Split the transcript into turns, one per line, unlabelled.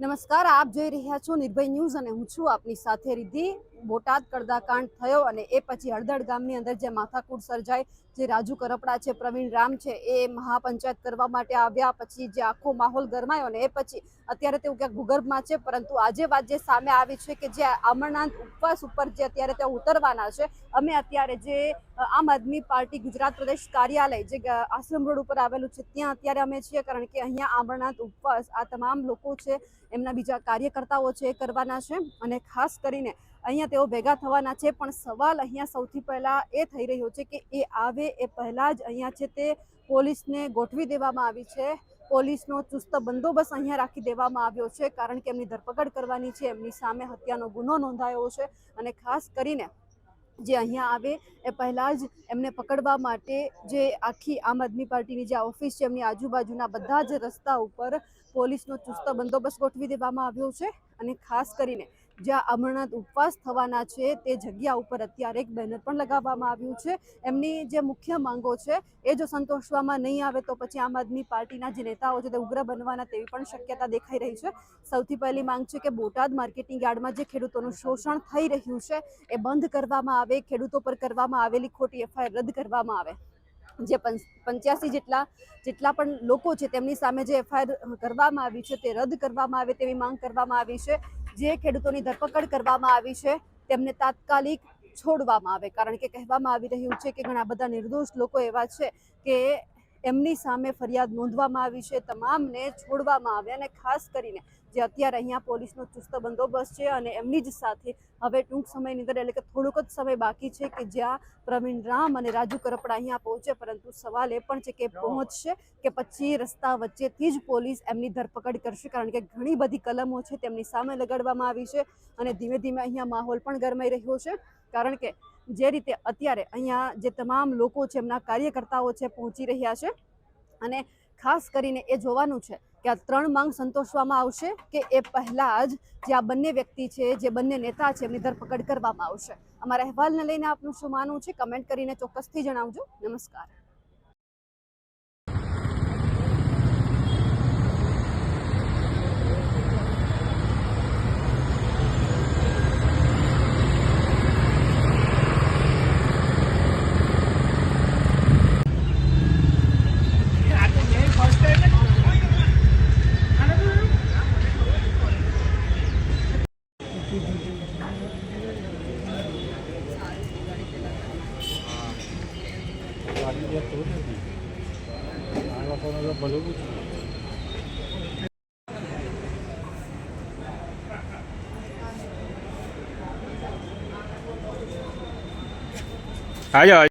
નમસ્કાર, આપ જોઈ રહ્યા છો નિર્ભય ન્યૂઝ અને હું છું આપની સાથે રિદ્ધિ। બોટાદ કડદાકાંડ થયો અને એ પછી હળદળ ગામની અંદર જે માથાકૂટ સર્જાઈ, જે રાજુ કરપડા છે, પ્રવીણ રામ છે, એ મહાપંચાયત કરવા માટે આવ્યા પછી જે આખો માહોલ ગરમાયો ને એ પછી અત્યારે તેઓ ક્યાંક ભૂગર્ભમાં છે, પરંતુ આજે વાત જે સામે આવી છે કે જે અમરનાથ ઉપવાસ ઉપર જે અત્યારે તેઓ ઉતરવાના છે। અમે અત્યારે જે આમ આદમી પાર્ટી ગુજરાત પ્રદેશ કાર્યાલય જે આશ્રમ રોડ ઉપર આવેલું છે ત્યાં અત્યારે અમે છીએ, કારણ કે અહીંયા અમરનાથ ઉપવાસ આ તમામ લોકો છે, એમના બીજા કાર્યકર્તાઓ છે એ કરવાના છે અને ખાસ કરીને અહીંયા તેઓ ભેગા થવાના છે। પણ સવાલ અહીંયા સૌથી પહેલા એ થઈ રહ્યો છે કે એ આવે એ પહેલા જ અહીંયા છે તે પોલીસને ગોઠવી દેવામાં આવી છે। પોલીસનો ચુસ્ત બંદોબસ્ત અહીંયા રાખી દેવામાં આવ્યો છે, કારણ કે એમની ધરપકડ કરવાની છે, એમની સામે હત્યાનો ગુનો નોંધાયો છે અને ખાસ કરીને જે અહીંયા આવે એ પહેલા જ એમને પકડવા માટે જે આખી આમ આદમી પાર્ટીની જે ઓફિસ છે એમની આજુબાજુના બધા જ રસ્તા ઉપર પોલીસનો ચુસ્ત બંદોબસ્ત ગોઠવી દેવામાં આવ્યો છે અને ખાસ કરીને જ્યાં અમરનાથ ઉપવાસ થવાના છે તે જગ્યા ઉપર અત્યારે એક બેનર પણ લગાવવામાં આવ્યું છે। એમની જે મુખ્ય માંગો છે એ જો સંતોષવામાં નહીં આવે તો પછી આમ આદમી પાર્ટીના જે નેતાઓ છે તે ઉગ્ર બનવાના તેવી પણ શક્યતા દેખાઈ રહી છે। સૌથી પહેલી માંગ છે કે બોટાદ માર્કેટિંગ યાર્ડમાં જે ખેડૂતોનું શોષણ થઈ રહ્યું છે એ બંધ કરવામાં આવે, ખેડૂતો પર કરવામાં આવેલી ખોટી એફઆઈઆર રદ કરવામાં આવે, જે 85 જેટલા પણ લોકો છે તેમની સામે જે એફઆઈઆર કરવામાં આવી છે તે રદ કરવામાં આવે તેવી માંગ કરવામાં આવી છે। જે ખેડૂતોની ધરપકડ કરવામાં આવી છે તેમને તાત્કાલિક છોડવામાં આવે, કારણ કે કહેવામાં આવી રહ્યું છે કે ઘણા બધા નિર્દોષ લોકો એવા છે કે એમની સામે ફરિયાદ નોંધવામાં આવી છે, તમામને છોડવામાં આવે અને ખાસ કરીને જે અત્યારે અહીંયા પોલીસનો ચુસ્ત બંદોબસ્ત છે અને એમની જ સાથે હવે ટૂંક સમયની અંદર એટલે કે થોડોક જ સમય બાકી છે કે જ્યાં પ્રવીણ રામ અને રાજુ કરપડા અહીંયા પહોંચે, પરંતુ સવાલ એ પણ છે કે પહોંચશે કે પછી રસ્તા વચ્ચેથી જ પોલીસ એમની ધરપકડ કરશે, કારણ કે ઘણી બધી કલમો છે તેમની સામે લગાડવામાં આવી છે અને ધીમે ધીમે અહીંયા માહોલ પણ ગરમાઈ રહ્યો છે, કારણ કે જે રીતે અત્યારે અહીંયા જે તમામ લોકો છે એમના કાર્યકર્તાઓ છે પહોંચી રહ્યા છે અને ખાસ કરીને એ જોવાનું છે કે આ 3 માંગ સંતોષવામાં આવશે કે એ પહેલા જ જે આ બંને વ્યક્તિ છે, જે બંને નેતા છે એમની ધરપકડ કરવામાં આવશે। અમારા અહેવાલને લઈને આપનું શું માનવું છે કમેન્ટ કરીને ચોક્કસથી જણાવજો। નમસ્કાર।
આજો